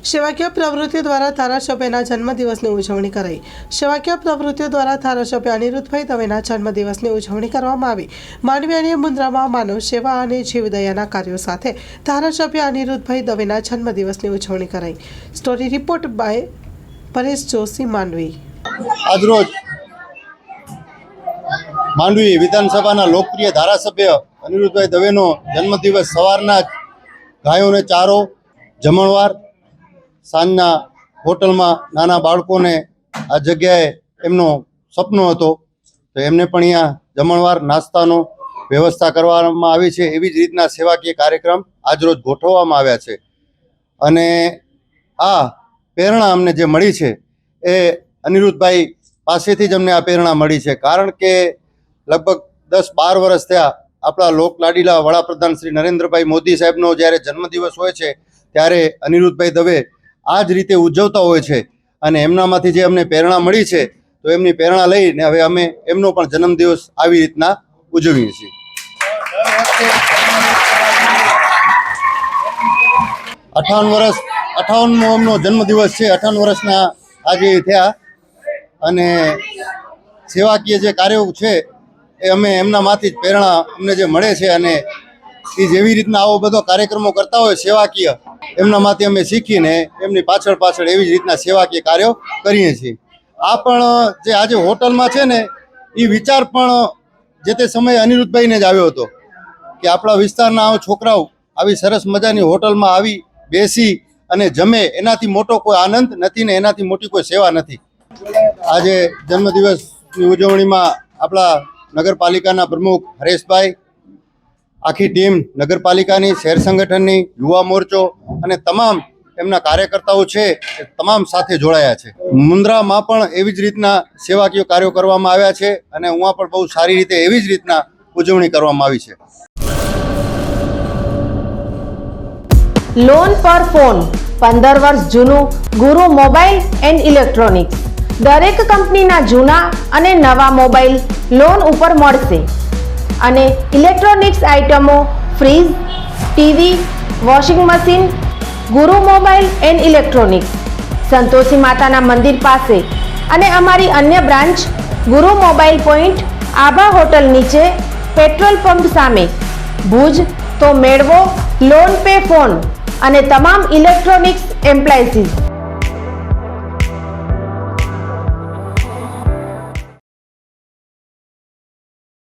સેવાકીય પ્રવૃત્તિઓ દ્વારા ધારાસભ્યના જન્મદિવસની ઉજવણી કરાઈ। સેવાકીય પ્રવૃત્તિઓ દ્વારા ધારાસભ્ય અનિરુદ્ધભાઈ દવેના જન્મદિવસની ઉજવણી કરવામાં આવી। માંડવી અને મુન્દ્રામાં માનવ સેવા અને જીવદયાના કાર્યો સાથે ધારાસભ્ય અનિરુદ્ધભાઈ દવેના જન્મદિવસની ઉજવણી કરાઈ। Story report by Paresh Joshi, Mandvi. આજરોજ માંડવી વિધાનસભાના લોકપ્રિય ધારાસભ્ય અનિરુદ્ધભાઈ દવેનો જન્મદિવસ સવારના જ ગાયોને ચારો, જમણવાર, સાંજના હોટલમાં નાના બાળકોને આ જગ્યાએ એમનો સપનો હતો તો એમને પણ અહીંયા જમણવાર નાસ્તાનો વ્યવસ્થા કરવામાં આવી છે। એવી જ રીતના સેવાકીય કાર્યક્રમ આજરોજ ગોઠવવામાં આવ્યા છે અને આ પ્રેરણા અમને જે મળી છે એ અનિરુદ્ધભાઈ પાસેથી જ અમને આ પ્રેરણા મળી છે। કારણ કે લગભગ 10-12 વર્ષ થયા આપણા લોકલાડીલા વડાપ્રધાન શ્રી નરેન્દ્રભાઈ મોદી સાહેબનો જ્યારે જન્મદિવસ હોય છે ત્યારે અનિરુદ્ધભાઈ દવે આ જ રીતે ઉજવતા હોય છે અને એમનામાંથી જે અમને પ્રેરણા મળી છે તો એમની પ્રેરણા લઈને હવે અમે એમનો પણ જન્મદિવસ આવી રીતના ઉજવીએ છીએ। 58મો એમનો જન્મદિવસ છે। 58 વર્ષના આજે થયા અને સેવાકીય જે કાર્યો છે એ અમે એમનામાંથી જ પ્રેરણા અમને જે મળે છે અને એ જેવી રીતના આવો બધો કાર્યક્રમો કરતા હોય સેવાકીય એમનામાંથી અમે શીખીને એમની પાછળ એવી જ રીતના સેવાકીય કાર્યો કરીએ છીએ। આ પણ જે આજે હોટલમાં છે ને એ વિચાર પણ જે તે સમયે અનિરુદ્ધભાઈને જ આવ્યો હતો કે આપણા વિસ્તારના છોકરાઓ આવી સરસ મજાની હોટલમાં આવી બેસી અને જમે, એનાથી મોટો કોઈ આનંદ નથી ને એનાથી મોટી કોઈ સેવા નથી। આજે જન્મદિવસની ઉજવણીમાં આપણા નગરપાલિકાના પ્રમુખ હરેશભાઈ, આખી ટીમ નગરપાલિકાની, શહેર સંગઠનની, યુવા મોરચો અને તમામ એમના કાર્યકર્તાઓ છે એ તમામ સાથે જોડાયા છે। મુન્દ્રામાં પણ એવી જ રીતના સેવાકીય કાર્યો કરવામાં આવ્યા છે અને ઉहाँ પણ બહુ સારી રીતે એવી જ રીતના ઉજવણી કરવામાં આવી છે। લોન પર ફોન 15 વર્ષ જૂનું ગુરુ મોબાઈલ એન્ડ ઇલેક્ટ્રોનિક્સ। દરેક કંપનીના જૂના અને નવા મોબાઈલ લોન ઉપર મળશે અને ઇલેક્ટ્રોનિક્સ આઇટમો ફ્રીજ, ટીવી, વોશિંગ મશીન। ગુરુ મોબાઈલ એન્ડ ઇલેક્ટ્રોનિક્સ, સંતોષી માતાના મંદિર પાસે અને અમારી અન્ય બ્રાન્ચ ગુરુ મોબાઈલ પોઈન્ટ, આભા હોટલ નીચે, પેટ્રોલ પંપ સામે, ભુજ। તો મેળવો લોન પે ફોન અને તમામ ઇલેક્ટ્રોનિક્સ એપ્લાયન્સીસ।